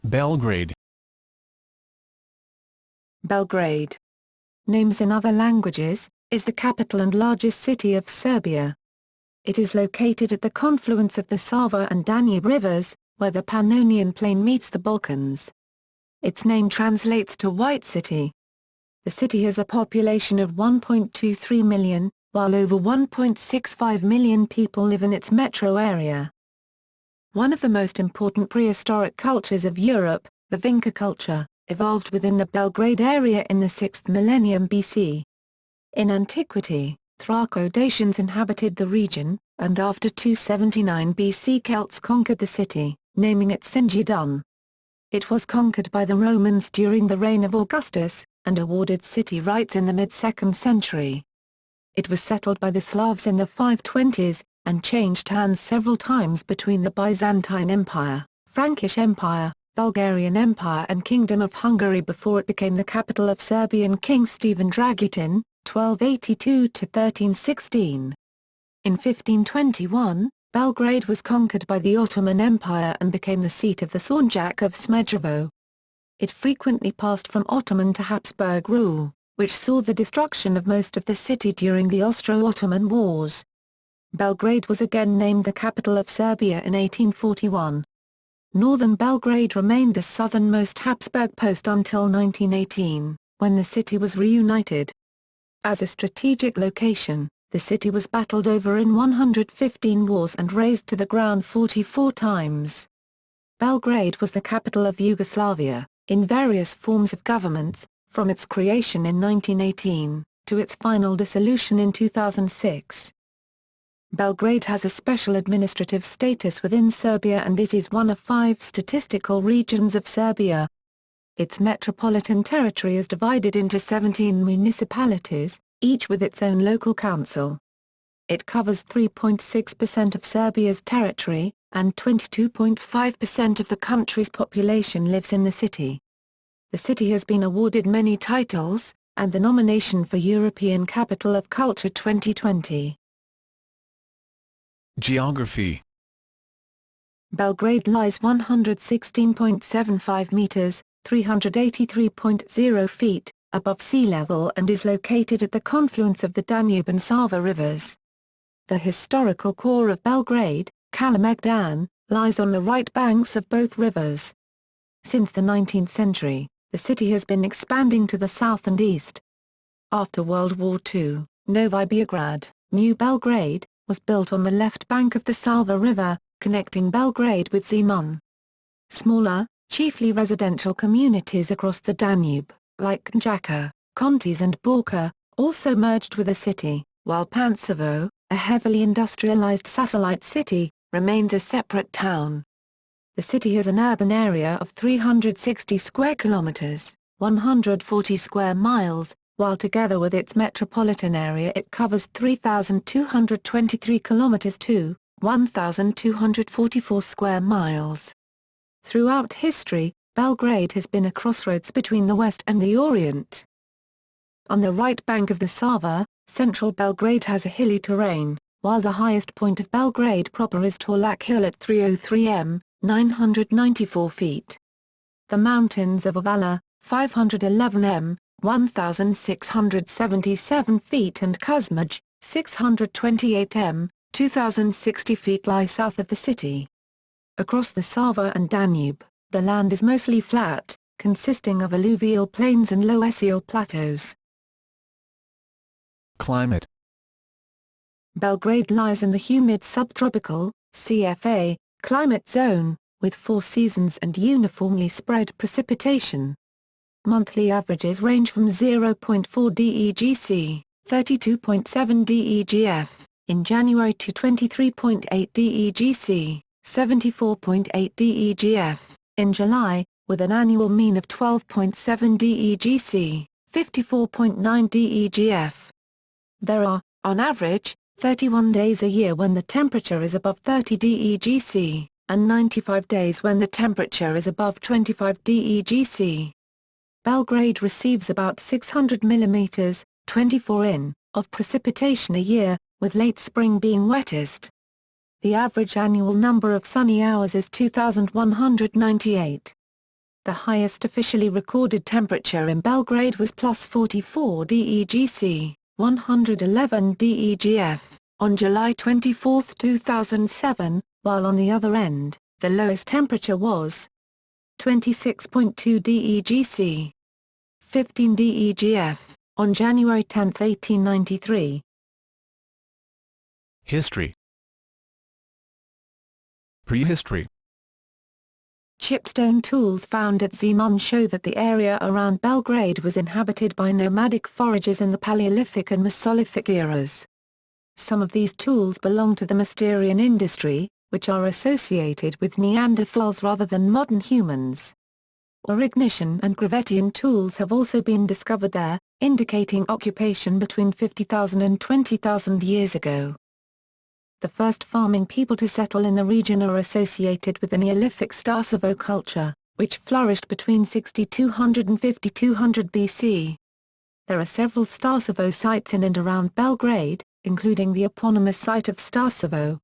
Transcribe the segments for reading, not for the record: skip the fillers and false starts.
Belgrade. Belgrade. Names in other languages, is the capital and largest city of Serbia. It is located at the confluence of the Sava and Danube rivers, where the Pannonian Plain meets the Balkans. Its name translates to White City. The city has a population of 1.23 million, while over 1.65 million people live in its metro area. One of the most important prehistoric cultures of Europe, the Vinca culture, evolved within the Belgrade area in the 6th millennium BC. In antiquity, Thraco-Dacians inhabited the region, and after 279 BC Celts conquered the city, naming it Singidun. It was conquered by the Romans during the reign of Augustus, and awarded city rights in the mid-2nd century. It was settled by the Slavs in the 520s, and changed hands several times between the Byzantine Empire, Frankish Empire, Bulgarian Empire and Kingdom of Hungary before it became the capital of Serbian King Stephen Dragutin, 1282–1316. In 1521, Belgrade was conquered by the Ottoman Empire and became the seat of the Sanjak of Smederevo. It frequently passed from Ottoman to Habsburg rule, which saw the destruction of most of the city during the Austro-Ottoman Wars. Belgrade was again named the capital of Serbia in 1841. Northern Belgrade remained the southernmost Habsburg post until 1918, when the city was reunited. As a strategic location, the city was battled over in 115 wars and razed to the ground 44 times. Belgrade was the capital of Yugoslavia, in various forms of governments, from its creation in 1918, to its final dissolution in 2006. Belgrade has a special administrative status within Serbia and it is one of 5 statistical regions of Serbia. Its metropolitan territory is divided into 17 municipalities, each with its own local council. It covers 3.6% of Serbia's territory, and 22.5% of the country's population lives in the city. The city has been awarded many titles, and the nomination for European Capital of Culture 2020. Geography. Belgrade lies 116.75 meters, 383.0 feet, above sea level and is located at the confluence of the Danube and Sava rivers. The historical core of Belgrade, Kalemegdan, lies on the right banks of both rivers. Since the 19th century, the city has been expanding to the south and east. After World War II, Novi Beograd, New Belgrade, was built on the left bank of the Sava River, connecting Belgrade with Zemun. Smaller, chiefly residential communities across the Danube, like Knjaka, Kontiz and Borka, also merged with the city, while Pančevo, a heavily industrialized satellite city, remains a separate town. The city has an urban area of 360 square kilometers, 140 square miles, while together with its metropolitan area it covers 3,223 kilometers to 1,244 square miles. Throughout history, Belgrade has been a crossroads between the West and the Orient. On the right bank of the Sava, central Belgrade has a hilly terrain, while the highest point of Belgrade proper is Torlak Hill at 303 m, 994 feet. The mountains of Avala, 511 m, 1,677 feet and Kuzmaj, 628 m, 2,060 feet lie south of the city. Across the Sava and Danube, the land is mostly flat, consisting of alluvial plains and loess plateaus. Climate. Belgrade lies in the humid subtropical, CFA, climate zone, with 4 seasons and uniformly spread precipitation. Monthly averages range from 0.4 DEGC, 32.7 DEGF, in January to 23.8 DEGC, 74.8 DEGF, in July, with an annual mean of 12.7 DEGC, 54.9 DEGF. There are, on average, 31 days a year when the temperature is above 30 DEGC, and 95 days when the temperature is above 25 DEGC. Belgrade receives about 600 mm, 24 in, of precipitation a year, with late spring being wettest. The average annual number of sunny hours is 2,198. The highest officially recorded temperature in Belgrade was +44 DEGC, 111 DEGF, on July 24, 2007, while on the other end, the lowest temperature was 26.2 DEGC, 15 DEGF, on January 10, 1893. History. Prehistory. Chipstone tools found at Zemun show that the area around Belgrade was inhabited by nomadic foragers in the Paleolithic and Mesolithic eras. Some of these tools belong to the Mysterian industry, which are associated with Neanderthals rather than modern humans. Aurignacian and Gravettian tools have also been discovered there, indicating occupation between 50,000 and 20,000 years ago. The first farming people to settle in the region are associated with the Neolithic Star-Savo culture, which flourished between 6200 and 5200 BC. There are several Star-Savo sites in and around Belgrade, including the eponymous site of Star-Savo.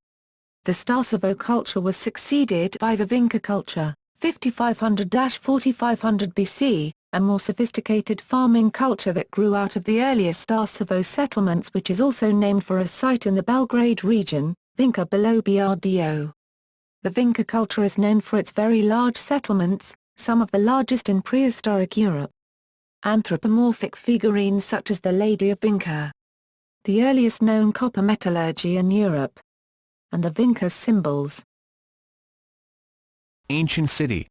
The Star-Savo culture was succeeded by the Vinca culture, 5500–4500 BC, a more sophisticated farming culture that grew out of the earlier Star-Savo settlements, which is also named for a site in the Belgrade region, Vinca below Brdo. The Vinca culture is known for its very large settlements, some of the largest in prehistoric Europe. Anthropomorphic figurines such as the Lady of Vinca, the earliest known copper metallurgy in Europe, and the Vinca symbols. Ancient city.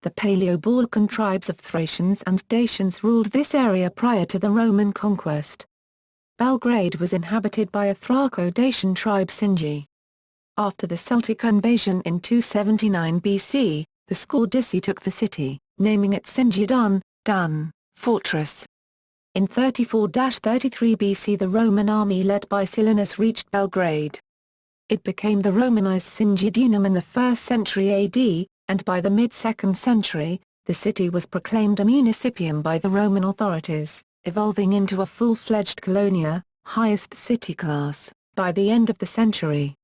The Paleo-Balkan tribes of Thracians and Dacians ruled this area prior to the Roman conquest. Belgrade was inhabited by a Thraco-Dacian tribe Sinji. After the Celtic invasion in 279 BC, the Scordisci took the city, naming it Sinji Dun, fortress. In 34–33 BC the Roman army led by Silanus reached Belgrade. It became the Romanized Singidunum in the 1st century AD, and by the mid-2nd century, the city was proclaimed a municipium by the Roman authorities, evolving into a full-fledged colonia, highest city class, by the end of the century.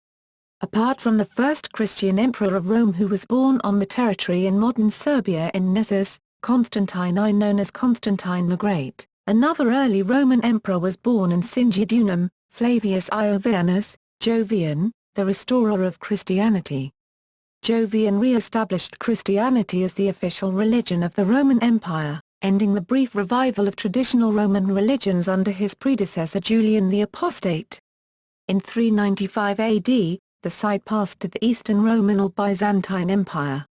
Apart from the first Christian emperor of Rome who was born on the territory in modern Serbia in Nessus, Constantine I known as Constantine the Great, another early Roman emperor was born in Singidunum, Flavius Iovianus, Jovian, the restorer of Christianity. Jovian re-established Christianity as the official religion of the Roman Empire, ending the brief revival of traditional Roman religions under his predecessor Julian the Apostate. In 395 AD, the site passed to the Eastern Roman or Byzantine Empire.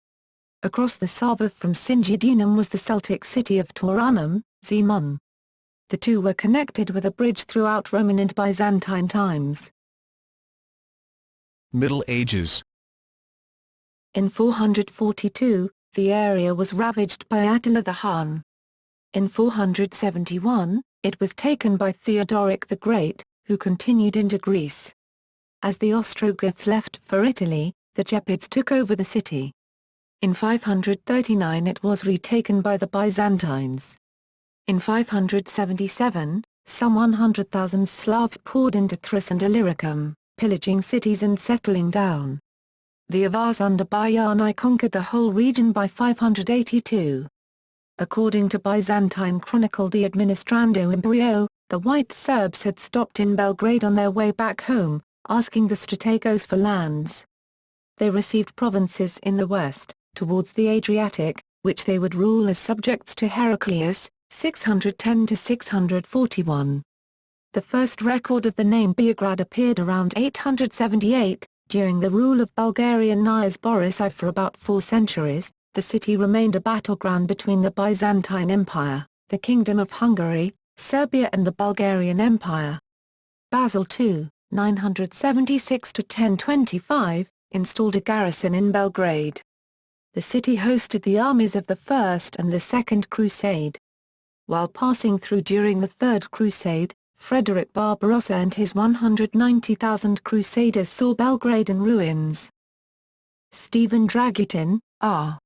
Across the Sava from Singidunum was the Celtic city of Taurunum, Zemun. The two were connected with a bridge throughout Roman and Byzantine times. Middle Ages. In 442, the area was ravaged by Attila the Hun. In 471, it was taken by Theodoric the Great, who continued into Greece. As the Ostrogoths left for Italy, the Gepids took over the city. In 539 it was retaken by the Byzantines. In 577, some 100,000 Slavs poured into Thrace and Illyricum, pillaging cities and settling down. The Avars under Bayan conquered the whole region by 582. According to Byzantine Chronicle de Administrando Imperio, the White Serbs had stopped in Belgrade on their way back home, asking the Strategos for lands. They received provinces in the west, towards the Adriatic, which they would rule as subjects to Heraclius, 610–641. The first record of the name Beograd appeared around 878, during the rule of Bulgarian Knights Boris I. For about 4 centuries, the city remained a battleground between the Byzantine Empire, the Kingdom of Hungary, Serbia and the Bulgarian Empire. Basil II, 976–1025, installed a garrison in Belgrade. The city hosted the armies of the First and the Second Crusade. While passing through during the Third Crusade, Frederick Barbarossa and his 190,000 crusaders saw Belgrade in ruins. Stephen Dragutin, r.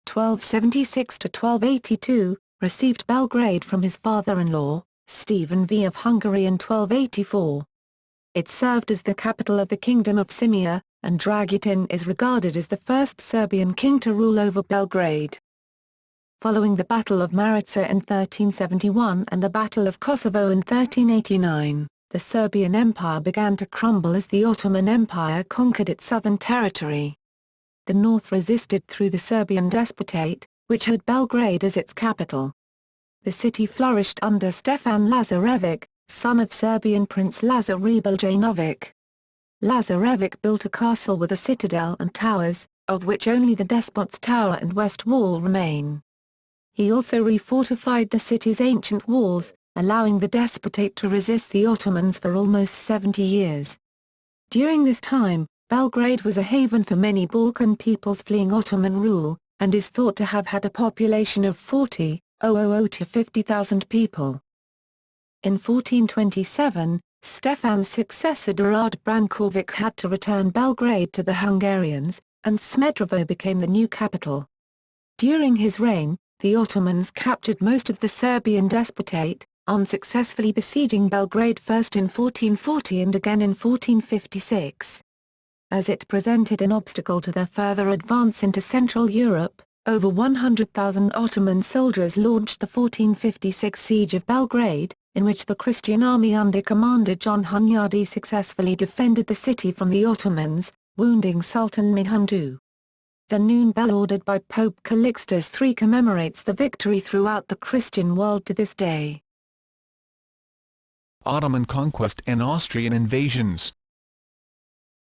1276–1282, received Belgrade from his father-in-law, Stephen V of Hungary in 1284. It served as the capital of the Kingdom of Sirmia, and Dragutin is regarded as the first Serbian king to rule over Belgrade. Following the Battle of Maritsa in 1371 and the Battle of Kosovo in 1389, the Serbian Empire began to crumble as the Ottoman Empire conquered its southern territory. The north resisted through the Serbian Despotate, which had Belgrade as its capital. The city flourished under Stefan Lazarevic, son of Serbian Prince Lazar Rebeljanovic. Lazarevic built a castle with a citadel and towers, of which only the despot's tower and west wall remain. He also refortified the city's ancient walls, allowing the despotate to resist the Ottomans for almost 70 years. During this time, Belgrade was a haven for many Balkan peoples fleeing Ottoman rule, and is thought to have had a population of 40,000 to 50,000 people. In 1427, Stefan's successor Dorad Brankovic had to return Belgrade to the Hungarians, and Smederevo became the new capital. During his reign, the Ottomans captured most of the Serbian despotate, unsuccessfully besieging Belgrade first in 1440 and again in 1456. As it presented an obstacle to their further advance into Central Europe, over 100,000 Ottoman soldiers launched the 1456 siege of Belgrade, in which the Christian army under Commander John Hunyadi successfully defended the city from the Ottomans, wounding Sultan Mehmed II. The noon bell ordered by Pope Calixtus III commemorates the victory throughout the Christian world to this day. Ottoman conquest and Austrian invasions.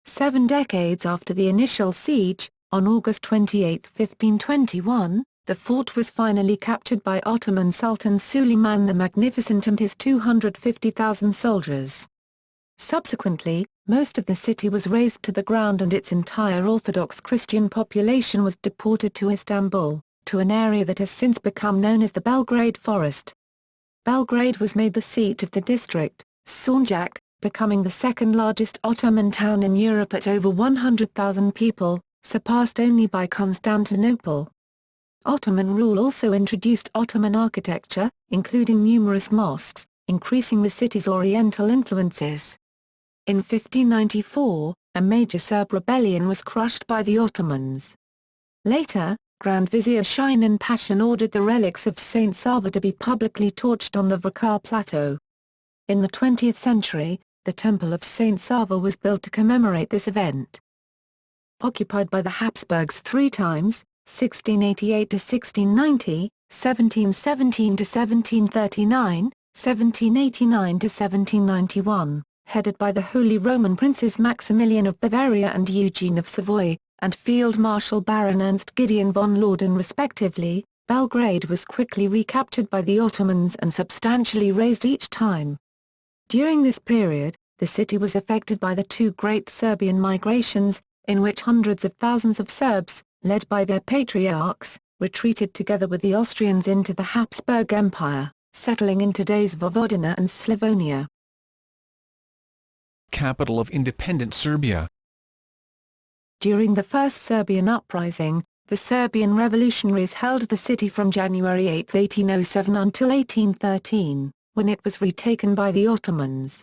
7 decades after the initial siege, on August 28, 1521, the fort was finally captured by Ottoman Sultan Suleiman the Magnificent and his 250,000 soldiers. Subsequently, most of the city was razed to the ground and its entire Orthodox Christian population was deported to Istanbul, to an area that has since become known as the Belgrade Forest. Belgrade was made the seat of the district, Sanjak, becoming the second largest Ottoman town in Europe at over 100,000 people, surpassed only by Constantinople. Ottoman rule also introduced Ottoman architecture, including numerous mosques, increasing the city's Oriental influences. In 1594, a major Serb rebellion was crushed by the Ottomans. Later, Grand Vizier Shinan Pashan ordered the relics of Saint Sava to be publicly torched on the Vračar Plateau. In the 20th century, the Temple of Saint Sava was built to commemorate this event. Occupied by the Habsburgs 3 times, 1688 to 1690, 1717 to 1739, 1789 to 1791, headed by the Holy Roman Princes Maximilian of Bavaria and Eugene of Savoy, and Field Marshal Baron Ernst Gideon von Lauden respectively, Belgrade was quickly recaptured by the Ottomans and substantially razed each time. During this period, the city was affected by the 2 great Serbian migrations, in which hundreds of thousands of Serbs, led by their patriarchs, retreated together with the Austrians into the Habsburg Empire, settling in today's Vojvodina and Slavonia. Capital of independent Serbia. During the First Serbian Uprising, the Serbian revolutionaries held the city from January 8, 1807 until 1813, when it was retaken by the Ottomans.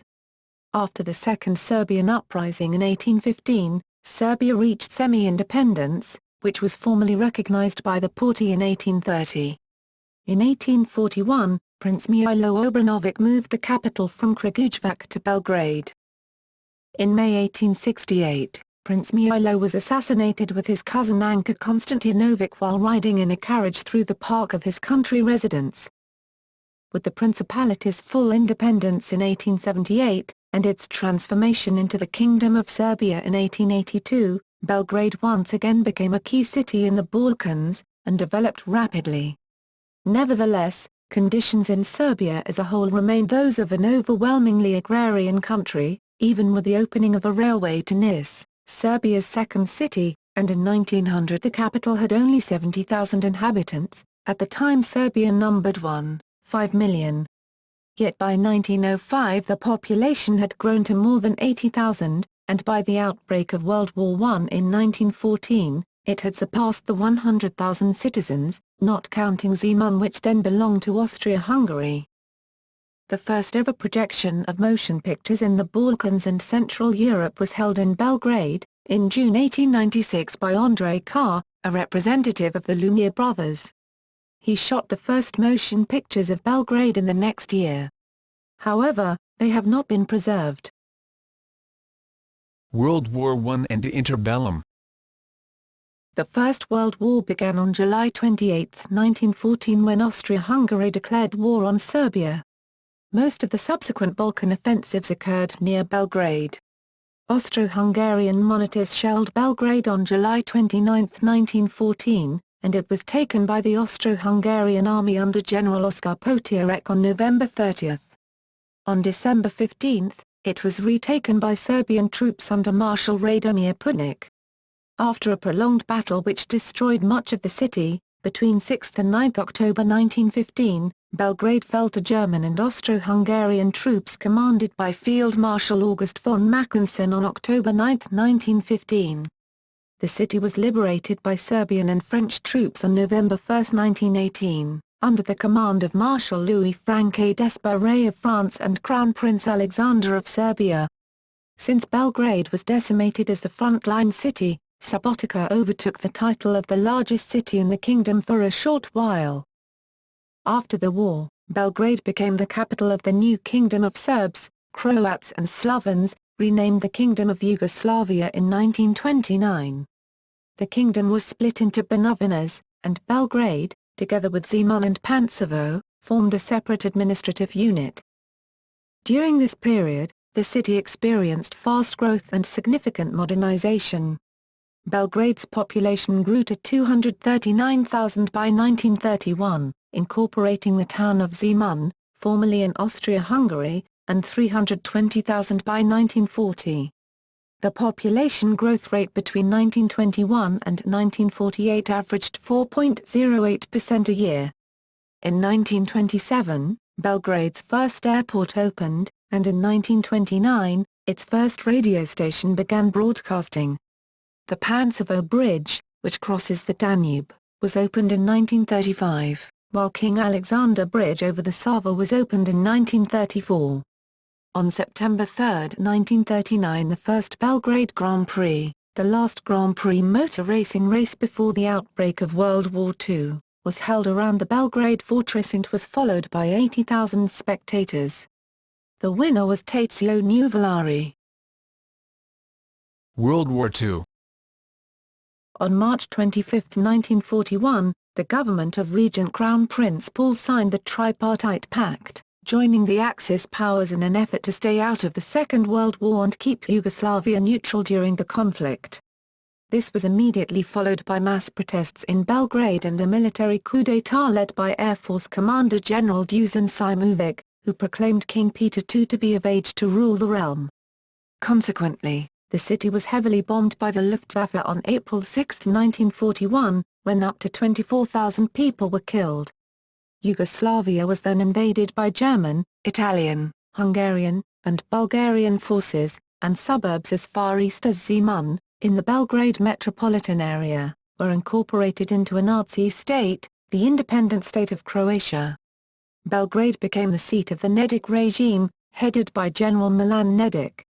After the Second Serbian Uprising in 1815, Serbia reached semi-independence, which was formally recognized by the Porte in 1830. In 1841, Prince Mihailo Obrenović moved the capital from Kragujevac to Belgrade. In May 1868, Prince Mihailo was assassinated with his cousin Anka Konstantinović while riding in a carriage through the park of his country residence. With the principality's full independence in 1878, and its transformation into the Kingdom of Serbia in 1882, Belgrade once again became a key city in the Balkans, and developed rapidly. Nevertheless, conditions in Serbia as a whole remained those of an overwhelmingly agrarian country, even with the opening of a railway to Nis, Serbia's second city, and in 1900 the capital had only 70,000 inhabitants. At the time Serbia numbered 1.5 million. Yet by 1905 the population had grown to more than 80,000, and by the outbreak of World War I in 1914, it had surpassed the 100,000 citizens, not counting Zemun, which then belonged to Austria-Hungary. The first ever projection of motion pictures in the Balkans and Central Europe was held in Belgrade, in June 1896 by Andrei Carr, a representative of the Lumiere brothers. He shot the first motion pictures of Belgrade in the next year. However, they have not been preserved. World War I and Interbellum. The First World War began on July 28, 1914 when Austria-Hungary declared war on Serbia. Most of the subsequent Balkan offensives occurred near Belgrade. Austro-Hungarian monitors shelled Belgrade on July 29, 1914, and it was taken by the Austro-Hungarian army under General Oskar Potiorek on November 30. On December 15, it was retaken by Serbian troops under Marshal Radomir Putnik. After a prolonged battle which destroyed much of the city, between 6 and 9 October 1915, Belgrade fell to German and Austro-Hungarian troops commanded by Field Marshal August von Mackensen on October 9, 1915. The city was liberated by Serbian and French troops on November 1, 1918, under the command of Marshal Louis-Francois d'Esperey of France and Crown Prince Alexander of Serbia. Since Belgrade was decimated as the front-line city, Subotica overtook the title of the largest city in the kingdom for a short while. After the war, Belgrade became the capital of the new Kingdom of Serbs, Croats and Slavons, renamed the Kingdom of Yugoslavia in 1929. The kingdom was split into Banovinas, and Belgrade, together with Zemun and Pančevo, formed a separate administrative unit. During this period, the city experienced fast growth and significant modernization. Belgrade's population grew to 239,000 by 1931, incorporating the town of Zemun, formerly in Austria-Hungary, and 320,000 by 1940. The population growth rate between 1921 and 1948 averaged 4.08% a year. In 1927, Belgrade's first airport opened, and in 1929, its first radio station began broadcasting. The Pančevo Bridge, which crosses the Danube, was opened in 1935, while King Alexander Bridge over the Sava was opened in 1934. On September 3, 1939, the first Belgrade Grand Prix, the last Grand Prix motor racing race before the outbreak of World War II, was held around the Belgrade fortress and was followed by 80,000 spectators. The winner was Tazio Nuvolari. World War II. On March 25, 1941, the government of Regent Crown Prince Paul signed the Tripartite Pact, joining the Axis powers in an effort to stay out of the Second World War and keep Yugoslavia neutral during the conflict. This was immediately followed by mass protests in Belgrade and a military coup d'état led by Air Force Commander General Dusan Simovic, who proclaimed King Peter II to be of age to rule the realm. Consequently, the city was heavily bombed by the Luftwaffe on April 6, 1941, when up to 24,000 people were killed. Yugoslavia was then invaded by German, Italian, Hungarian, and Bulgarian forces, and suburbs as far east as Zemun, in the Belgrade metropolitan area, were incorporated into a Nazi state, the independent state of Croatia. Belgrade became the seat of the Nedic regime, headed by General Milan Nedic.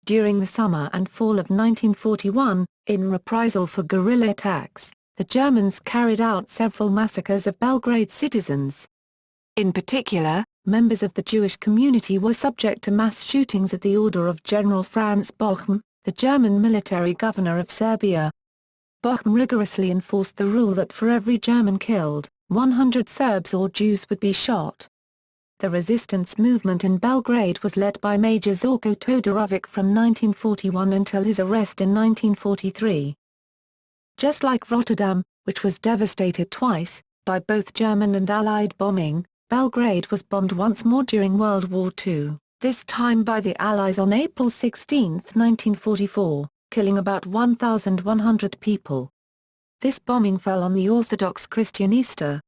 During the summer and fall of 1941, in reprisal for guerrilla attacks, the Germans carried out several massacres of Belgrade citizens. In particular, members of the Jewish community were subject to mass shootings at the order of General Franz Bochum, the German military governor of Serbia. Bochum rigorously enforced the rule that for every German killed, 100 Serbs or Jews would be shot. The resistance movement in Belgrade was led by Major Zorko Todorovic from 1941 until his arrest in 1943. Just like Rotterdam, which was devastated twice, by both German and Allied bombing, Belgrade was bombed once more during World War II, this time by the Allies on April 16, 1944, killing about 1,100 people. This bombing fell on the Orthodox Christian Easter.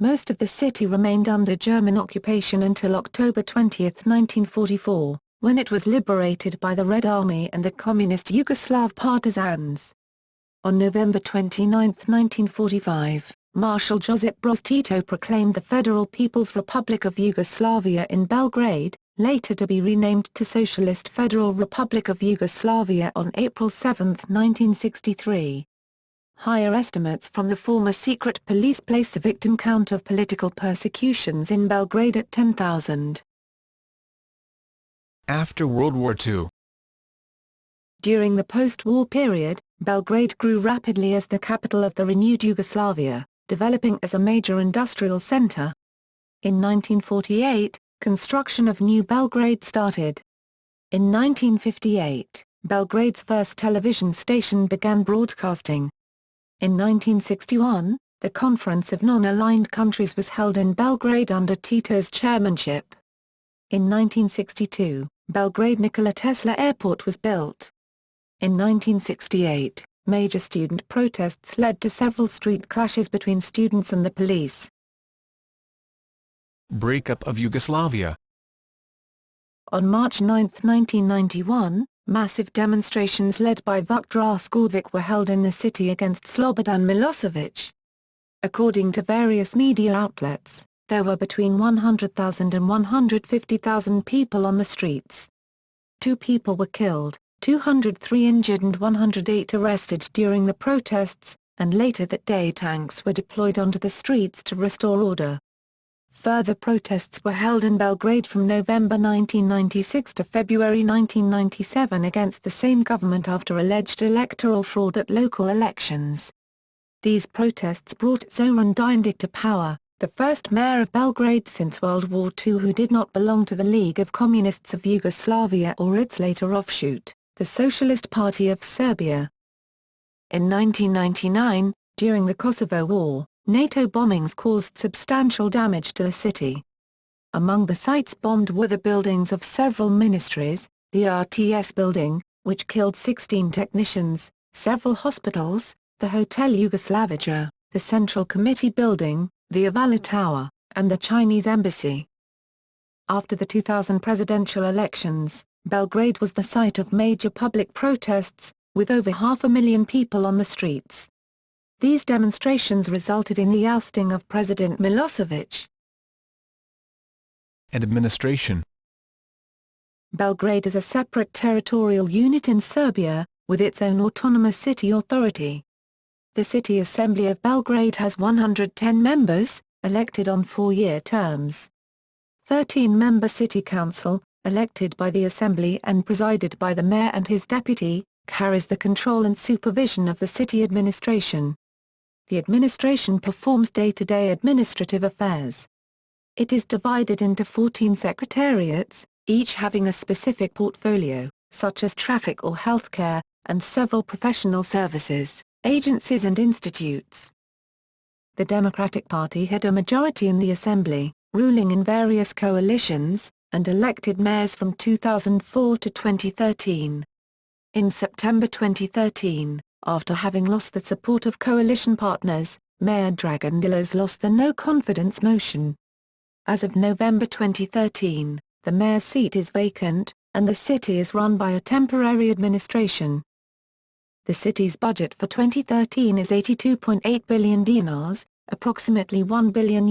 Most of the city remained under German occupation until October 20, 1944, when it was liberated by the Red Army and the Communist Yugoslav partisans. On November 29, 1945, Marshal Josip Broz Tito proclaimed the Federal People's Republic of Yugoslavia in Belgrade, later to be renamed to Socialist Federal Republic of Yugoslavia on April 7, 1963. Higher estimates from the former secret police place the victim count of political persecutions in Belgrade at 10,000. After World War II. During the post-war period, Belgrade grew rapidly as the capital of the renewed Yugoslavia, developing as a major industrial center. In 1948, construction of New Belgrade started. In 1958, Belgrade's first television station began broadcasting. In 1961, the Conference of Non-Aligned Countries was held in Belgrade under Tito's chairmanship. In 1962, Belgrade Nikola Tesla Airport was built. In 1968, major student protests led to several street clashes between students and the police. Breakup of Yugoslavia. On March 9, 1991, massive demonstrations led by Vuk Drašković were held in the city against Slobodan Milosevic. According to various media outlets, there were between 100,000 and 150,000 people on the streets. 2 people were killed, 203 injured and 108 arrested during the protests, and later that day tanks were deployed onto the streets to restore order. Further protests were held in Belgrade from November 1996 to February 1997 against the same government after alleged electoral fraud at local elections. These protests brought Zoran Đinđić to power, the first mayor of Belgrade since World War II who did not belong to the League of Communists of Yugoslavia or its later offshoot, the Socialist Party of Serbia. In 1999, during the Kosovo War, NATO bombings caused substantial damage to the city. Among the sites bombed were the buildings of several ministries, the RTS building, which killed 16 technicians, several hospitals, the Hotel Yugoslavia, the Central Committee building, the Avala Tower, and the Chinese embassy. After the 2000 presidential elections, Belgrade was the site of major public protests, with over 500,000 people on the streets. These demonstrations resulted in the ousting of President Milosevic. Administration. Belgrade is a separate territorial unit in Serbia, with its own autonomous city authority. The City Assembly of Belgrade has 110 members, elected on 4-year terms. 13-member City Council, elected by the Assembly and presided by the mayor and his deputy, carries the control and supervision of the city administration. The administration performs day-to-day administrative affairs. It is divided into 14 secretariats, each having a specific portfolio, such as traffic or healthcare, and several professional services, agencies and institutes. The Democratic Party had a majority in the Assembly, ruling in various coalitions, and elected mayors from 2004 to 2013. In September 2013, after having lost the support of coalition partners, Mayor Dragan Đilas lost the no-confidence motion. As of November 2013, the mayor's seat is vacant, and the city is run by a temporary administration. The city's budget for 2013 is 82.8 billion dinars, approximately $1 billion.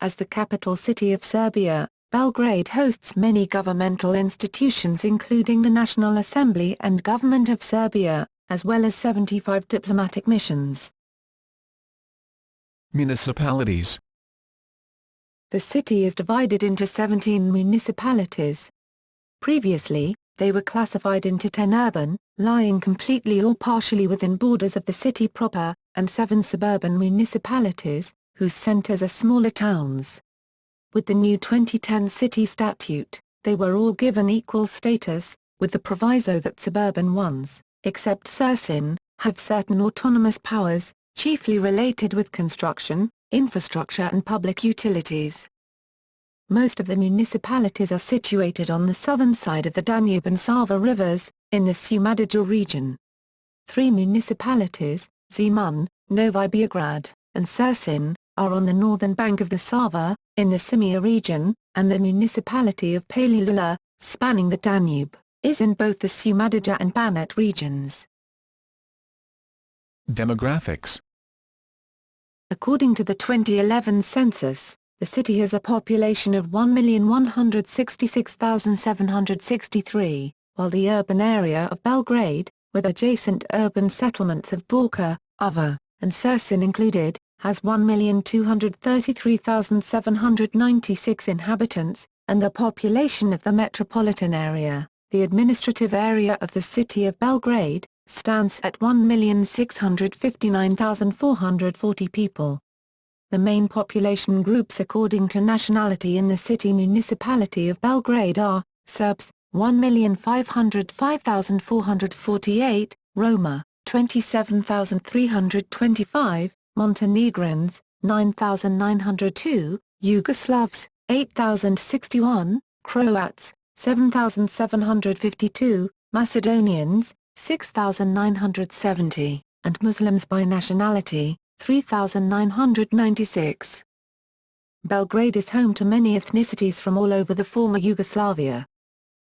As the capital city of Serbia, Belgrade hosts many governmental institutions including the National Assembly and Government of Serbia, as well as 75 diplomatic missions. Municipalities. The city is divided into 17 municipalities. Previously, they were classified into 10 urban, lying completely or partially within borders of the city proper, and 7 suburban municipalities, whose centers are smaller towns. With the new 2010 city statute, they were all given equal status, with the proviso that suburban ones, except Sursin, have certain autonomous powers, chiefly related with construction, infrastructure and public utilities. Most of the municipalities are situated on the southern side of the Danube and Sava rivers, in the Šumadija region. 3 municipalities, Zemun, Novi Beograd, and Sursin, are on the northern bank of the Sava, in the Simija region, and the municipality of Palilula, spanning the Danube, is in both the Šumadija and Banat regions. Demographics. According to the 2011 census, The city has a population of 1,166,763, while the urban area of Belgrade, with adjacent urban settlements of Borka, Uva, and Sursin included, has 1,233,796 inhabitants, and the population of the metropolitan area, the administrative area of the city of Belgrade, stands at 1,659,440 people. The main population groups according to nationality in the city municipality of Belgrade are, Serbs, 1,505,448, Roma, 27,325, Montenegrins, 9,902, Yugoslavs, 8,061, Croats, 7,752, Macedonians, 6,970, and Muslims by nationality, 3,996. Belgrade is home to many ethnicities from all over the former Yugoslavia.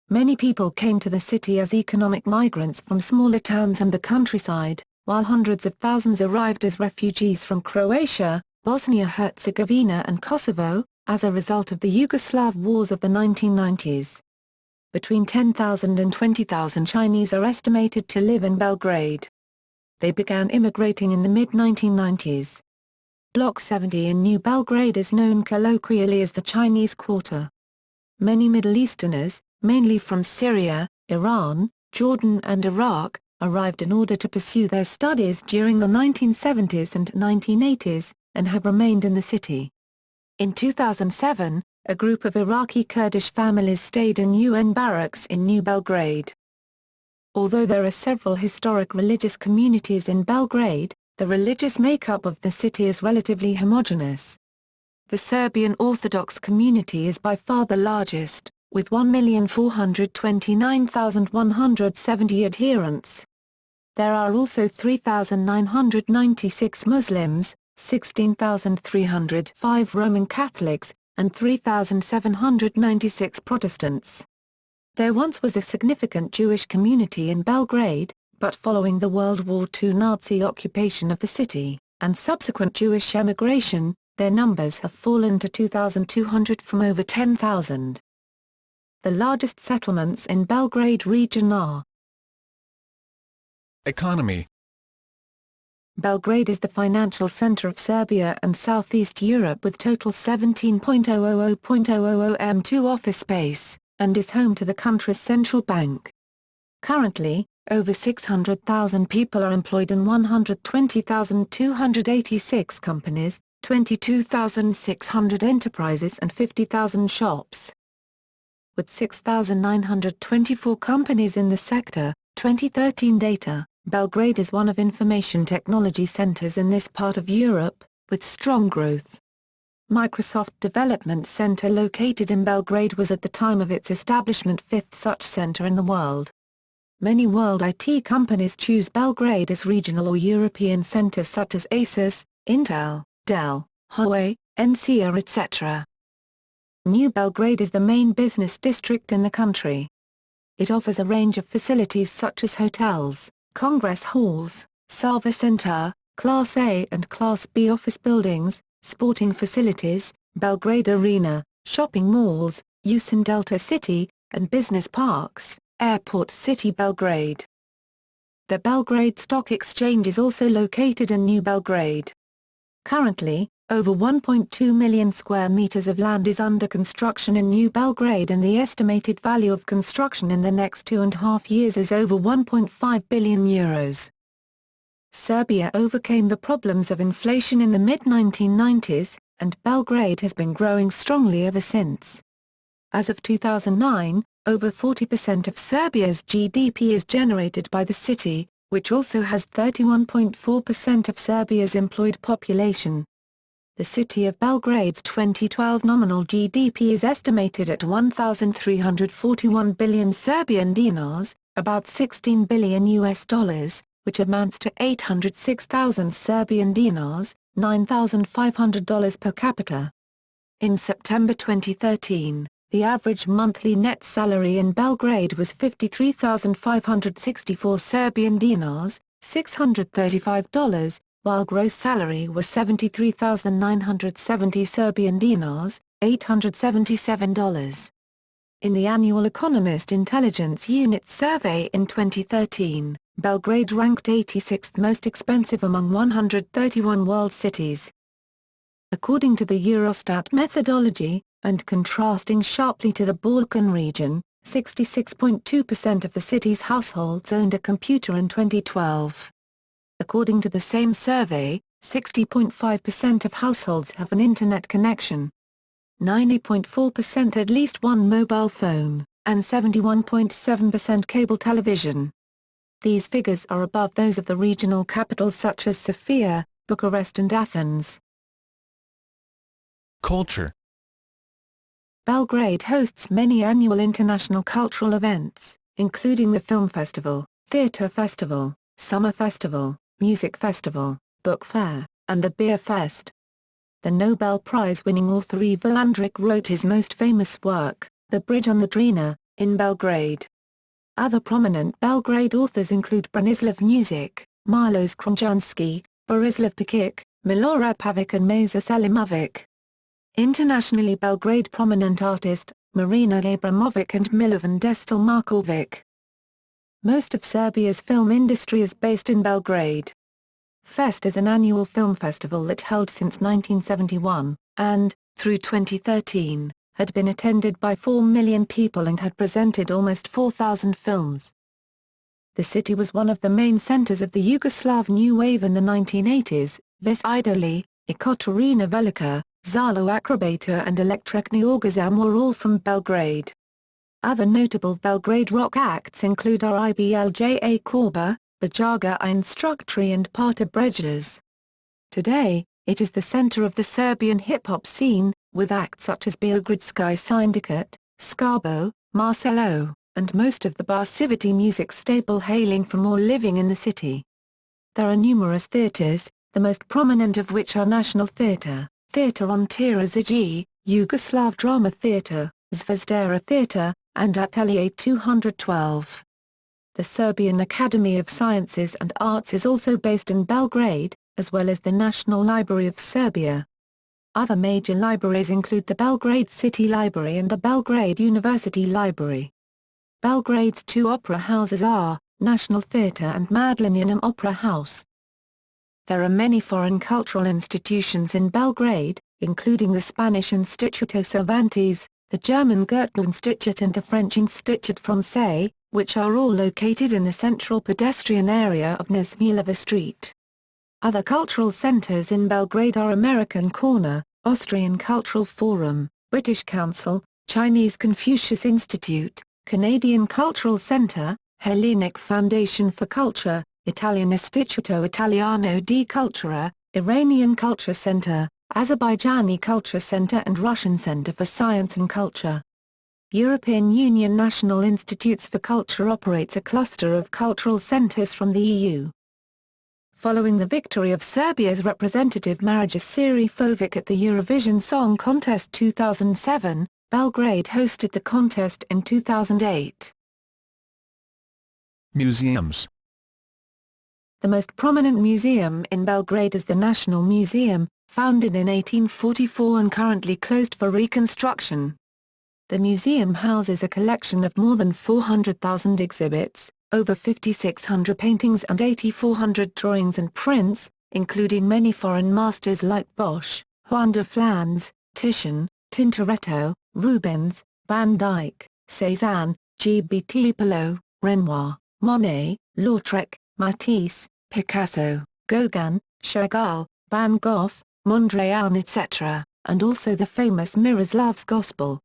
Many people came to the city as economic migrants from smaller towns and the countryside, while hundreds of thousands arrived as refugees from Croatia, Bosnia-Herzegovina and Kosovo, as a result of the Yugoslav wars of the 1990s. Between 10,000 and 20,000 Chinese are estimated to live in Belgrade. They began immigrating in the mid-1990s. Block 70 in New Belgrade is known colloquially as the Chinese Quarter. Many Middle Easterners, mainly from Syria, Iran, Jordan and Iraq, arrived in order to pursue their studies during the 1970s and 1980s, and have remained in the city. In 2007, a group of Iraqi Kurdish families stayed in UN barracks in New Belgrade. Although there are several historic religious communities in Belgrade, the religious makeup of the city is relatively homogeneous. The Serbian Orthodox community is by far the largest, with 1,429,170 adherents. There are also 3,996 Muslims, 16,305 Roman Catholics, and 3,796 Protestants. There once was a significant Jewish community in Belgrade, but following the World War II Nazi occupation of the city, and subsequent Jewish emigration, their numbers have fallen to 2,200 from over 10,000. The largest settlements in Belgrade region are: Economy. Belgrade is the financial center of Serbia and Southeast Europe with total 17.000.000 m2 office space, and is home to the country's central bank. Currently, over 600,000 people are employed in 120,286 companies, 22,600 enterprises and 50,000 shops. With 6,924 companies in the sector, 2013 data, Belgrade is one of information technology centers in this part of Europe, with strong growth. Microsoft Development Center located in Belgrade was at the time of its establishment fifth such center in the world. Many world IT companies choose Belgrade as regional or European centers such as Asus, Intel, Dell, Huawei, NCR etc. New Belgrade is the main business district in the country. It offers a range of facilities such as hotels, congress halls, Sava Center, Class A and Class B office buildings, sporting facilities, Belgrade Arena, shopping malls, USIN Delta City, and business parks, Airport City Belgrade. The Belgrade Stock Exchange is also located in New Belgrade. Currently, over 1.2 million square meters of land is under construction in New Belgrade, and the estimated value of construction in the next 2.5 years is over €1.5 billion. Serbia overcame the problems of inflation in the mid-1990s, and Belgrade has been growing strongly ever since. As of 2009, over 40% of Serbia's GDP is generated by the city, which also has 31.4% of Serbia's employed population. The city of Belgrade's 2012 nominal GDP is estimated at 1,341 billion Serbian dinars, about $16 billion, which amounts to 806,000 Serbian dinars, $9,500 per capita. In September 2013, the average monthly net salary in Belgrade was 53,564 Serbian dinars, $635, while gross salary was 73,970 Serbian dinars, $877. In the annual Economist Intelligence Unit survey in 2013, Belgrade ranked 86th most expensive among 131 world cities. According to the Eurostat methodology, and contrasting sharply to the Balkan region, 66.2% of the city's households owned a computer in 2012. According to the same survey, 60.5% of households have an internet connection. 90.4% at least one mobile phone, and 71.7% cable television. These figures are above those of the regional capitals such as Sofia, Bucharest and Athens. Culture. Belgrade hosts many annual international cultural events, including the Film Festival, Theatre Festival, Summer Festival, Music Festival, Book Fair, and the Beer Fest. The Nobel Prize-winning author Ivo Andrić wrote his most famous work, The Bridge on the Drina, in Belgrade. Other prominent Belgrade authors include Branislav Music, Milos Krnjanski, Borislav Pekic, Milorad Pavic and Meza Selimovic. Internationally Belgrade prominent artist, Marina Abramovic and Milovan Destil Markovic. Most of Serbia's film industry is based in Belgrade. Fest is an annual film festival that held since 1971, and, through 2013, had been attended by 4 million people and had presented almost 4,000 films. The city was one of the main centers of the Yugoslav New Wave in the 1980s, Vis Idoli, Ekaterina Velika, Zalo Akrobata and Elektrekni Orgazam were all from Belgrade. Other notable Belgrade rock acts include RIBLJA Korba, Bajaga Instructory and Parta Brejas. Today, it is the center of the Serbian hip-hop scene, with acts such as Beogradski Syndicate, Skabo, Marcelo, and most of the Barsivity music stable hailing from or living in the city. There are numerous theaters, the most prominent of which are National Theatre, Theatre on Teraziji, Yugoslav Drama Theatre, Zvezdara Theatre, and Atelier 212. The Serbian Academy of Sciences and Arts is also based in Belgrade, as well as the National Library of Serbia. Other major libraries include the Belgrade City Library and the Belgrade University Library. Belgrade's two opera houses are, National Theatre and Madlenianum Opera House. There are many foreign cultural institutions in Belgrade, including the Spanish Instituto Cervantes, the German Goethe-Institut and the French Institut Français, which are all located in the central pedestrian area of Nesmilova Street. Other cultural centers in Belgrade are American Corner, Austrian Cultural Forum, British Council, Chinese Confucius Institute, Canadian Cultural Center, Hellenic Foundation for Culture, Italian Istituto Italiano di Cultura, Iranian Culture Center, Azerbaijani Culture Center and Russian Center for Science and Culture. European Union National Institutes for Culture operates a cluster of cultural centers from the EU. Following the victory of Serbia's representative Marija Sirifovic at the Eurovision Song Contest 2007, Belgrade hosted the contest in 2008. Museums. The most prominent museum in Belgrade is the National Museum, founded in 1844 and currently closed for reconstruction. The museum houses a collection of more than 400,000 exhibits, over 5,600 paintings and 8,400 drawings and prints, including many foreign masters like Bosch, Juan de Flans, Titian, Tintoretto, Rubens, Van Dyck, Cézanne, Tiepolo, Renoir, Monet, Lautrec, Matisse, Picasso, Gauguin, Chagall, Van Gogh, Mondrian etc., and also the famous Miroslav's Gospel.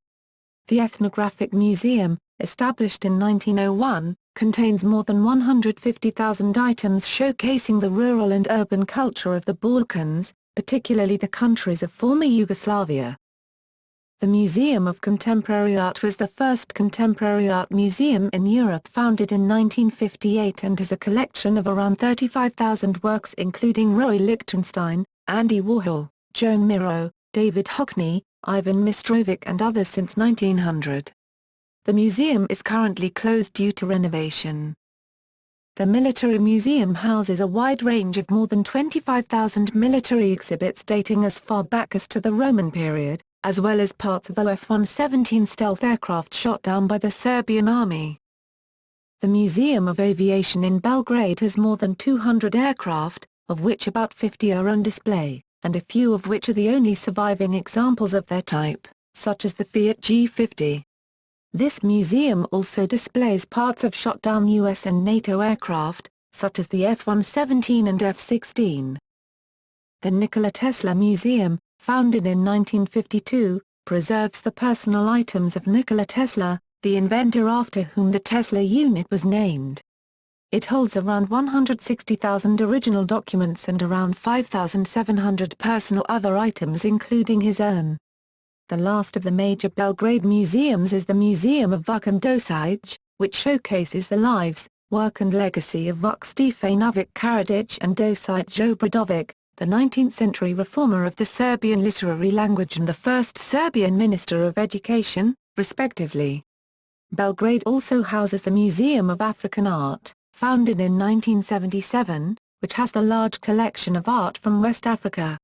The Ethnographic Museum, established in 1901, contains more than 150,000 items showcasing the rural and urban culture of the Balkans, particularly the countries of former Yugoslavia. The Museum of Contemporary Art was the first contemporary art museum in Europe, founded in 1958, and has a collection of around 35,000 works including Roy Lichtenstein, Andy Warhol, Joan Miro, David Hockney, Ivan Mistrovic and others since 1900. The museum is currently closed due to renovation. The Military Museum houses a wide range of more than 25,000 military exhibits dating as far back as to the Roman period, as well as parts of a F-117 stealth aircraft shot down by the Serbian army. The Museum of Aviation in Belgrade has more than 200 aircraft, of which about 50 are on display, and a few of which are the only surviving examples of their type, such as the Fiat G50. This museum also displays parts of shot-down US and NATO aircraft, such as the F-117 and F-16. The Nikola Tesla Museum, founded in 1952, preserves the personal items of Nikola Tesla, the inventor after whom the Tesla unit was named. It holds around 160,000 original documents and around 5,700 personal other items including his urn. The last of the major Belgrade museums is the Museum of Vuk and Dosije, which showcases the lives, work and legacy of Vuk Stefanović Karadžić and Dosije Obradović, the 19th-century reformer of the Serbian literary language and the first Serbian Minister of Education, respectively. Belgrade also houses the Museum of African Art, founded in 1977, which has the large collection of art from West Africa.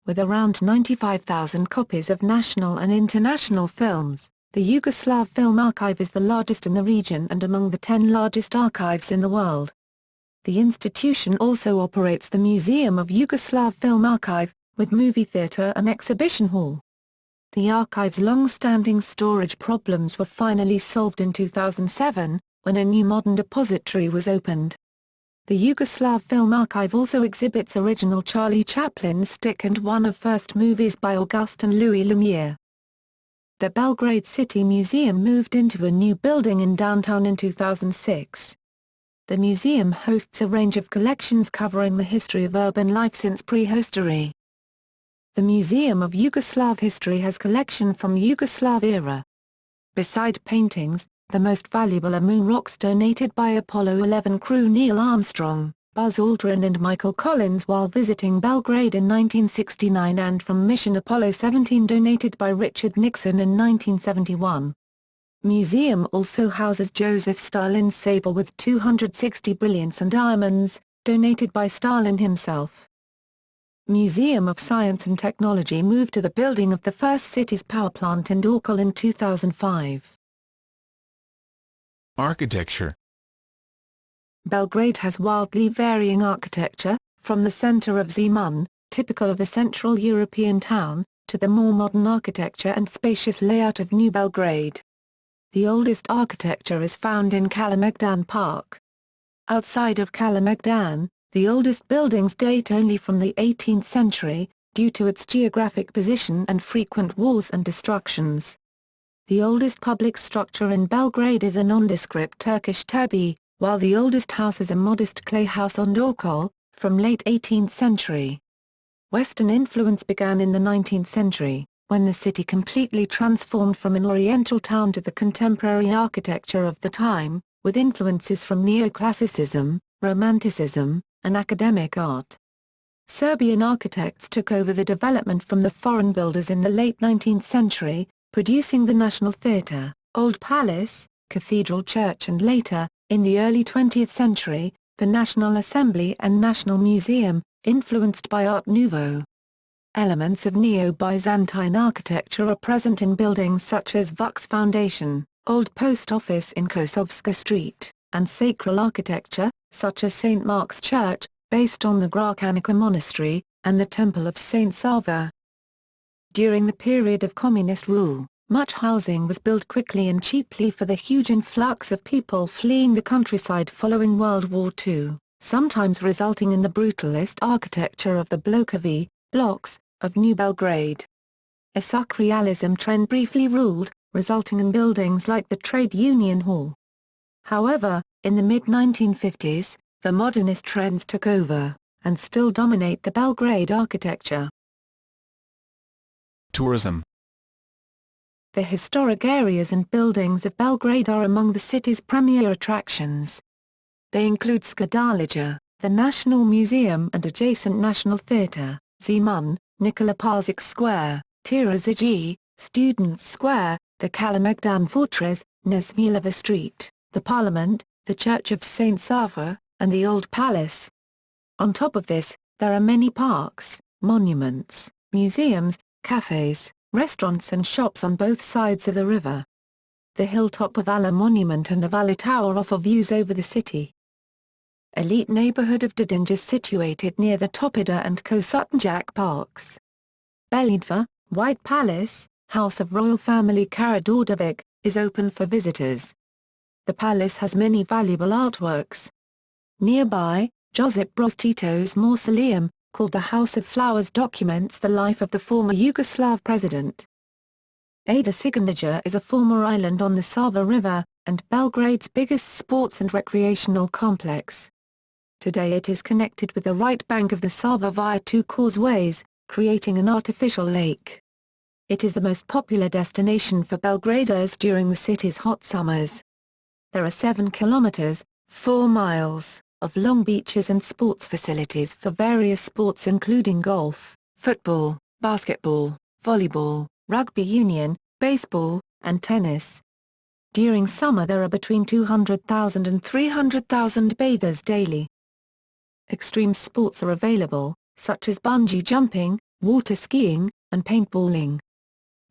With around 95,000 copies of national and international films, the Yugoslav Film Archive is the largest in the region and among the 10 largest archives in the world. The institution also operates the Museum of Yugoslav Film Archive, with movie theatre and exhibition hall. The archive's long-standing storage problems were finally solved in 2007, when a new modern depository was opened. The Yugoslav Film Archive also exhibits original Charlie Chaplin stick and one of first movies by Auguste and Louis Lumiere. The Belgrade City Museum moved into a new building in downtown in 2006. The museum hosts a range of collections covering the history of urban life since prehistory. The Museum of Yugoslav History has collection from Yugoslav era. Beside paintings, the most valuable are moon rocks donated by Apollo 11 crew Neil Armstrong, Buzz Aldrin and Michael Collins while visiting Belgrade in 1969 and from mission Apollo 17 donated by Richard Nixon in 1971. Museum also houses Joseph Stalin's saber with 260 brilliants and diamonds, donated by Stalin himself. Museum of Science and Technology moved to the building of the first city's power plant in Dorkal in 2005. Architecture. Belgrade has wildly varying architecture, from the center of Zemun, typical of a Central European town, to the more modern architecture and spacious layout of New Belgrade. The oldest architecture is found in Kalemegdan Park. Outside of Kalemegdan, the oldest buildings date only from the 18th century, due to its geographic position and frequent wars and destructions. The oldest public structure in Belgrade is a nondescript Turkish turbe, while the oldest house is a modest clay house on Dorkal, from late 18th century. Western influence began in the 19th century, when the city completely transformed from an oriental town to the contemporary architecture of the time, with influences from neoclassicism, romanticism, and academic art. Serbian architects took over the development from the foreign builders in the late 19th century, producing the National Theatre, Old Palace, Cathedral Church and later, in the early 20th century, the National Assembly and National Museum, influenced by Art Nouveau. Elements of Neo-Byzantine architecture are present in buildings such as Vuk's Foundation, Old Post Office in Kosovska Street, and sacral architecture, such as St. Mark's Church, based on the Gračanica Monastery, and the Temple of St. Sava. During the period of communist rule, much housing was built quickly and cheaply for the huge influx of people fleeing the countryside following World War II, sometimes resulting in the brutalist architecture of the blokovi, blocks, of New Belgrade. A surrealism trend briefly ruled, resulting in buildings like the Trade Union Hall. However, in the mid-1950s, the modernist trends took over, and still dominate the Belgrade architecture. Tourism. The historic areas and buildings of Belgrade are among the city's premier attractions. They include Skadalija, the National Museum and adjacent National Theatre, Zemun, Nikola Pašić Square, Terazije, Students' Square, the Kalemegdan Fortress, Nesmilova Street, the Parliament, the Church of St. Sava, and the Old Palace. On top of this, there are many parks, monuments, museums, cafes, restaurants and shops on both sides of the river. The hilltop of Ala Monument and of Ala Tower offer views over the city. Elite neighborhood of Dedinj is situated near the Topida and Kosutinjak parks. Belgrade, White Palace, House of Royal Family Karađorđević, is open for visitors. The palace has many valuable artworks. Nearby, Josip Broz Tito's mausoleum, called the House of Flowers, documents the life of the former Yugoslav president. Ada Sigurnaja is a former island on the Sava River, and Belgrade's biggest sports and recreational complex. Today it is connected with the right bank of the Sava via two causeways, creating an artificial lake. It is the most popular destination for Belgraders during the city's hot summers. There are 7 kilometers, 4 miles, of long beaches and sports facilities for various sports including golf, football, basketball, volleyball, rugby union, baseball, and tennis. During summer there are between 200,000 and 300,000 bathers daily. Extreme sports are available, such as bungee jumping, water skiing, and paintballing.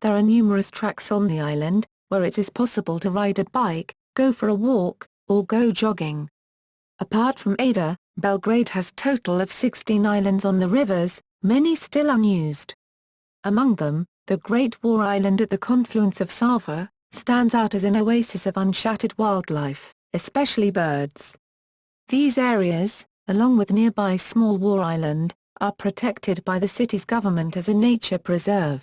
There are numerous tracks on the island, where it is possible to ride a bike, go for a walk, or go jogging. Apart from Ada, Belgrade has total of 16 islands on the rivers, many still unused. Among them, the Great War Island at the confluence of Sava, stands out as an oasis of unshattered wildlife, especially birds. These areas, along with nearby Small War Island, are protected by the city's government as a nature preserve.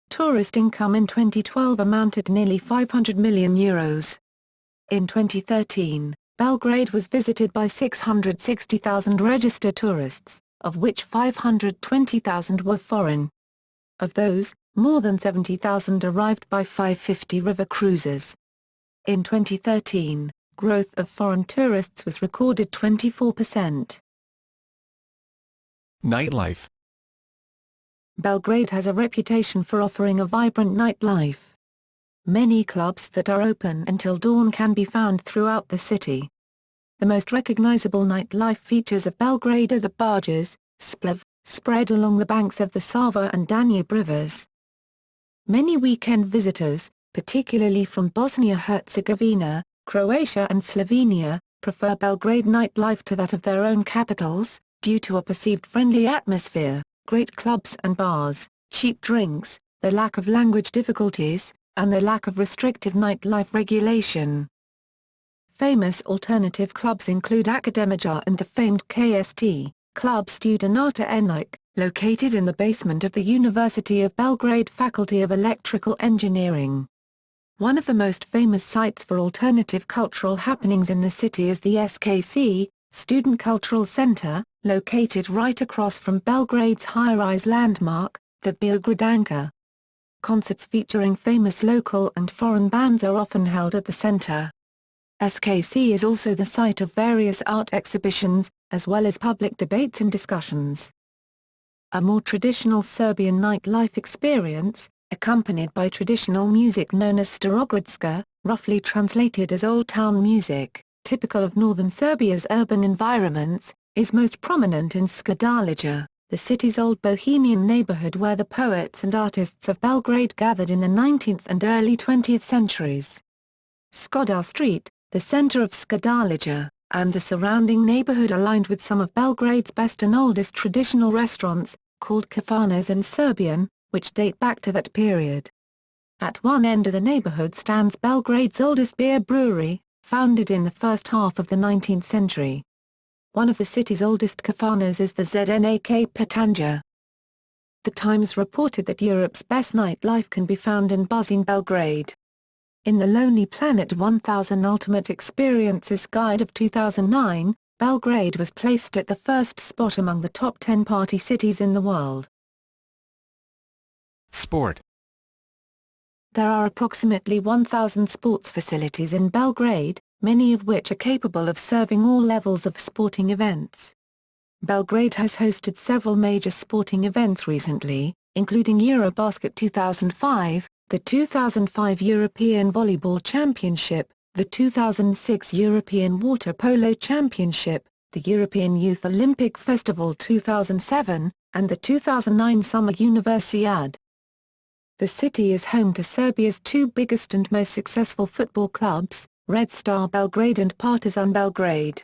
Tourist income in 2012 amounted to nearly €500 million. In 2013, Belgrade was visited by 660,000 registered tourists, of which 520,000 were foreign. Of those, more than 70,000 arrived by 550 river cruises. In 2013, growth of foreign tourists was recorded 24%. Nightlife. Belgrade has a reputation for offering a vibrant nightlife. Many clubs that are open until dawn can be found throughout the city. The most recognizable nightlife features of Belgrade are the barges, spread along the banks of the Sava and Danube rivers. Many weekend visitors, particularly from Bosnia-Herzegovina, Croatia and Slovenia, prefer Belgrade nightlife to that of their own capitals, due to a perceived friendly atmosphere, great clubs and bars, cheap drinks, the lack of language difficulties, and the lack of restrictive nightlife regulation. Famous alternative clubs include Akademija and the famed KST, Club Studenata Enik, located in the basement of the University of Belgrade Faculty of Electrical Engineering. One of the most famous sites for alternative cultural happenings in the city is the SKC, Student Cultural Center, located right across from Belgrade's high-rise landmark, the Beogradanka. Concerts featuring famous local and foreign bands are often held at the center. SKC is also the site of various art exhibitions, as well as public debates and discussions. A more traditional Serbian nightlife experience, accompanied by traditional music known as Starogradska, roughly translated as Old Town music, typical of northern Serbia's urban environments, is most prominent in Skadalija, the city's old bohemian neighborhood where the poets and artists of Belgrade gathered in the 19th and early 20th centuries. Skodar Street, the center of Skadalija, and the surrounding neighborhood are lined with some of Belgrade's best and oldest traditional restaurants, called kafanas in Serbian, which date back to that period. At one end of the neighborhood stands Belgrade's oldest beer brewery, founded in the first half of the 19th century. One of the city's oldest kafanas is the Znak Petanja. The Times reported that Europe's best nightlife can be found in buzzing Belgrade. In the Lonely Planet 1000 Ultimate Experiences Guide of 2009, Belgrade was placed at the first spot among the top 10 party cities in the world. Sport. There are approximately 1,000 sports facilities in Belgrade, many of which are capable of serving all levels of sporting events. Belgrade has hosted several major sporting events recently, including Eurobasket 2005, the 2005 European Volleyball Championship, the 2006 European Water Polo Championship, the European Youth Olympic Festival 2007, and the 2009 Summer Universiade. The city is home to Serbia's two biggest and most successful football clubs, Red Star Belgrade and Partizan Belgrade.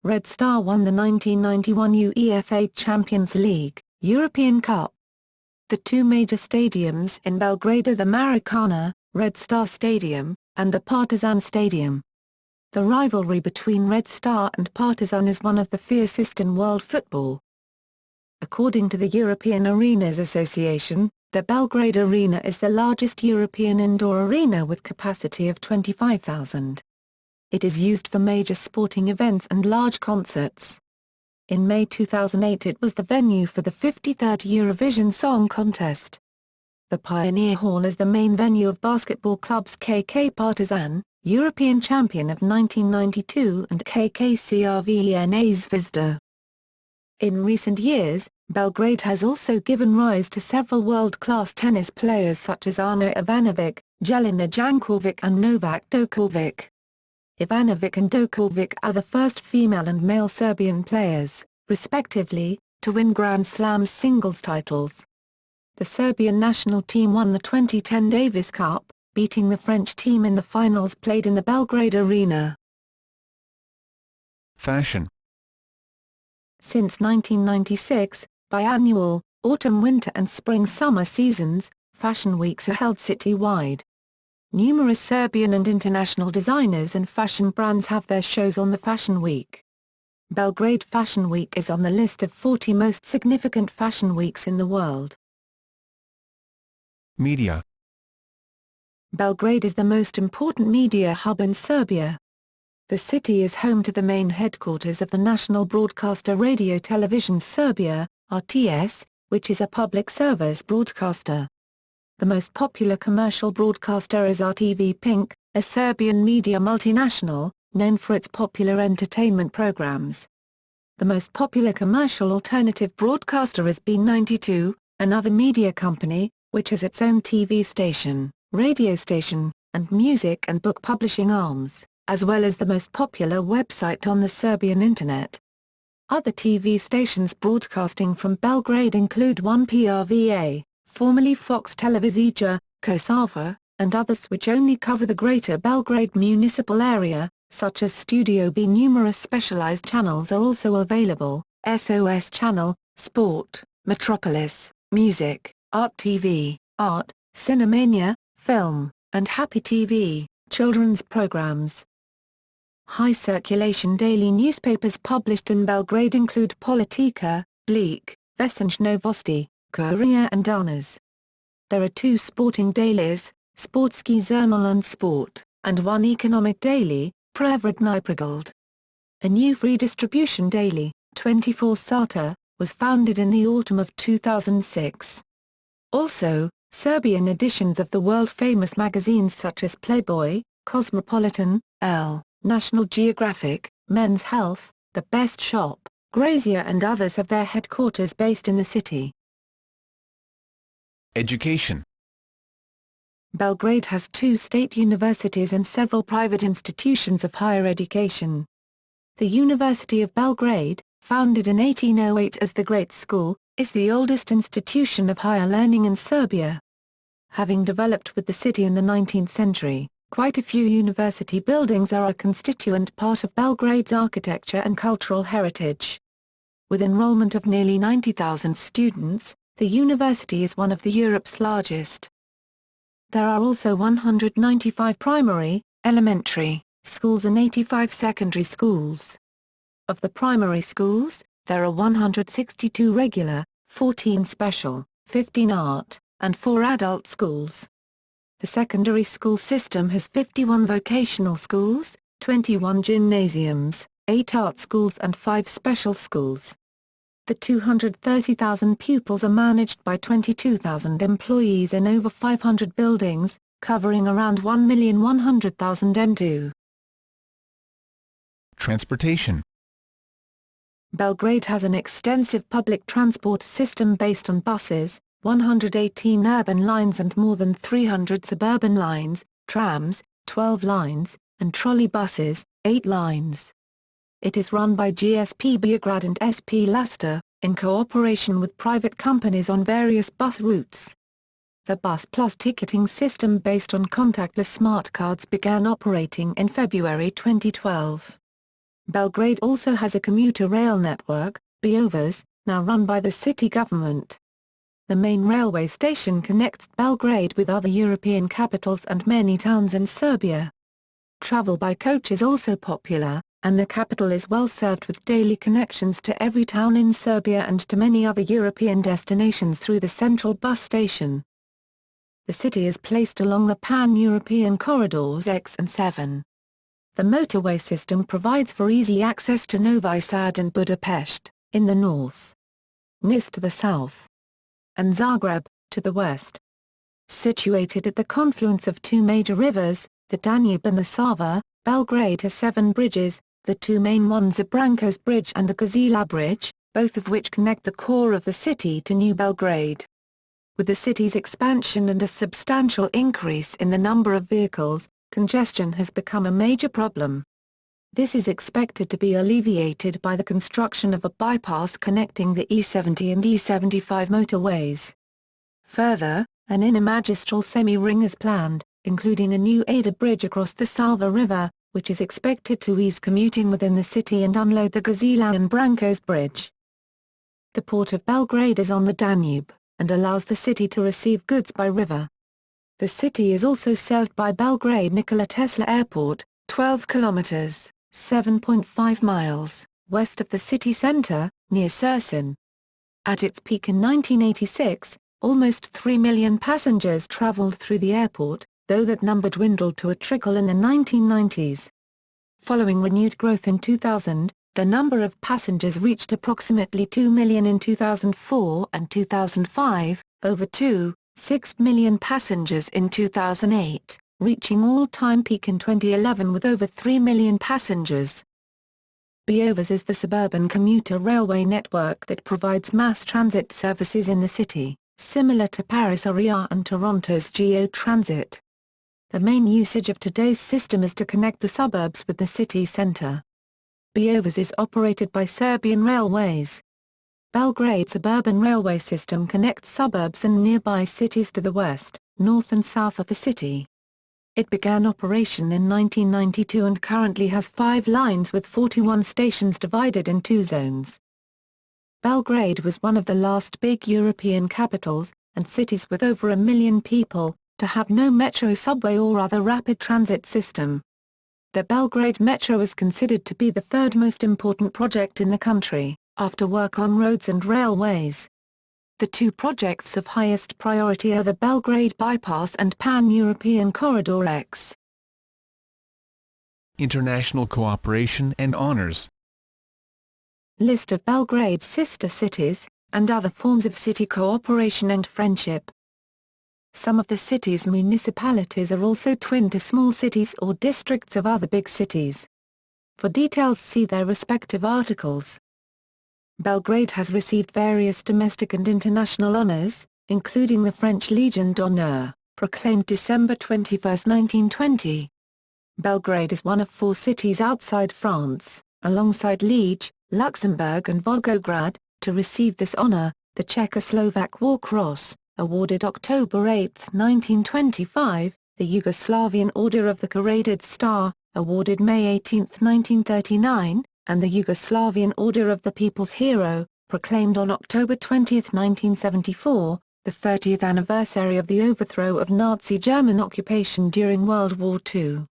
Red Star won the 1991 UEFA Champions League, European Cup. The two major stadiums in Belgrade are the Maracana, Red Star Stadium, and the Partizan Stadium. The rivalry between Red Star and Partizan is one of the fiercest in world football. According to the European Arenas Association, the Belgrade Arena is the largest European indoor arena with capacity of 25,000. It is used for major sporting events and large concerts. In May 2008 it was the venue for the 53rd Eurovision Song Contest. The Pioneer Hall is the main venue of basketball clubs KK Partizan, European champion of 1992, and KK Crvena Zvezda. In recent years, Belgrade has also given rise to several world-class tennis players such as Ana Ivanovic, Jelena Jankovic and Novak Djokovic. Ivanovic and Djokovic are the first female and male Serbian players, respectively, to win Grand Slam singles titles. The Serbian national team won the 2010 Davis Cup, beating the French team in the finals played in the Belgrade Arena. Fashion. Since 1996, biannual, autumn, winter and spring-summer seasons, fashion weeks are held city-wide. Numerous Serbian and international designers and fashion brands have their shows on the Fashion Week. Belgrade Fashion Week is on the list of 40 most significant fashion weeks in the world. Media. Belgrade is the most important media hub in Serbia. The city is home to the main headquarters of the national broadcaster Radio Television Serbia, RTS, which is a public service broadcaster. The most popular commercial broadcaster is RTV Pink, a Serbian media multinational, known for its popular entertainment programs. The most popular commercial alternative broadcaster is B92, another media company, which has its own TV station, radio station, and music and book publishing arms, as well as the most popular website on the Serbian internet. Other TV stations broadcasting from Belgrade include 1PRVA, formerly Fox Televizija, Kosova, and others which only cover the greater Belgrade municipal area, such as Studio B. Numerous specialized channels are also available: SOS Channel, Sport, Metropolis, Music, Art TV, Art, Cinemania, Film, and Happy TV, children's programs. High-circulation daily newspapers published in Belgrade include Politika, Bleak, Vesenj Novosti, Korea and Danas. There are two sporting dailies, Sportski Journal and Sport, and one economic daily, Prevredni Pregled. A new free distribution daily, 24 Sata, was founded in the autumn of 2006. Also, Serbian editions of the world-famous magazines such as Playboy, Cosmopolitan, Elle, National Geographic, Men's Health, The Best Shop, Grazier and others have their headquarters based in the city. Education. Belgrade has two state universities and several private institutions of higher education. The University of Belgrade, founded in 1808 as the Great School, is the oldest institution of higher learning in Serbia. Having developed with the city in the 19th century, quite a few university buildings are a constituent part of Belgrade's architecture and cultural heritage. With enrollment of nearly 90,000 students, the university is one of Europe's largest. There are also 195 primary, elementary, schools and 85 secondary schools. Of the primary schools, there are 162 regular, 14 special, 15 art, and 4 adult schools. The secondary school system has 51 vocational schools, 21 gymnasiums, 8 art schools and 5 special schools. The 230,000 pupils are managed by 22,000 employees in over 500 buildings, covering around 1,100,000 m2. Transportation. Belgrade has an extensive public transport system based on buses, 118 urban lines and more than 300 suburban lines, trams, 12 lines, and trolley buses, 8 lines. It is run by GSP Belgrade and SP Lasta, in cooperation with private companies on various bus routes. The Bus Plus ticketing system based on contactless smart cards began operating in February 2012. Belgrade also has a commuter rail network, Beova's, now run by the city government. The main railway station connects Belgrade with other European capitals and many towns in Serbia. Travel by coach is also popular, and the capital is well served with daily connections to every town in Serbia and to many other European destinations through the central bus station. The city is placed along the pan-European corridors X and 7. The motorway system provides for easy access to Novi Sad and Budapest, in the north, Nis to the south, and Zagreb, to the west. Situated at the confluence of two major rivers, the Danube and the Sava, Belgrade has 7 bridges, the two main ones are Branko's Bridge and the Gazela Bridge, both of which connect the core of the city to New Belgrade. With the city's expansion and a substantial increase in the number of vehicles, congestion has become a major problem. This is expected to be alleviated by the construction of a bypass connecting the E70 and E75 motorways. Further, an inner magistral semi-ring is planned, including a new Ada Bridge across the Sava River, which is expected to ease commuting within the city and unload the Gazela and Branko's Bridge. The port of Belgrade is on the Danube, and allows the city to receive goods by river. The city is also served by Belgrade Nikola Tesla Airport, 12 kilometers, 7.5 miles, west of the city center, near Sursin. At its peak in 1986, almost 3 million passengers traveled through the airport, though that number dwindled to a trickle in the 1990s. Following renewed growth in 2000, the number of passengers reached approximately 2 million in 2004 and 2005, over 2.6 million passengers in 2008, reaching all-time peak in 2011 with over 3 million passengers. Beova's is the suburban commuter railway network that provides mass transit services in the city, similar to Paris Area and Toronto's Geo Transit. The main usage of today's system is to connect the suburbs with the city centre. Beova's is operated by Serbian Railways. Belgrade's suburban railway system connects suburbs and nearby cities to the west, north and south of the city. It began operation in 1992 and currently has 5 lines with 41 stations divided in 2 zones. Belgrade was one of the last big European capitals, and cities with over 1 million people, to have no metro subway or other rapid transit system. The Belgrade Metro is considered to be the 3rd most important project in the country, after work on roads and railways. The 2 projects of highest priority are the Belgrade Bypass and Pan-European Corridor X. International cooperation and honors. List of Belgrade's sister cities, and other forms of city cooperation and friendship. Some of the city's municipalities are also twin to small cities or districts of other big cities. For details see their respective articles. Belgrade has received various domestic and international honors, including the French Légion d'honneur, proclaimed December 21, 1920. Belgrade is one of 4 cities outside France, alongside Liege, Luxembourg and Volgograd, to receive this honor. The Czechoslovak War Cross, awarded October 8, 1925, the Yugoslavian Order of the Karađorđe Star, awarded May 18, 1939, and the Yugoslavian Order of the People's Hero, proclaimed on October 20, 1974, the 30th anniversary of the overthrow of Nazi German occupation during World War II.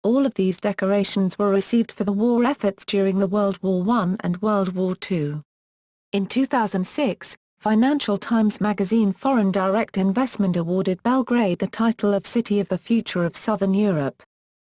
All of these decorations were received for the war efforts during the World War I and World War II. In 2006, Financial Times magazine Foreign Direct Investment awarded Belgrade the title of City of the Future of Southern Europe.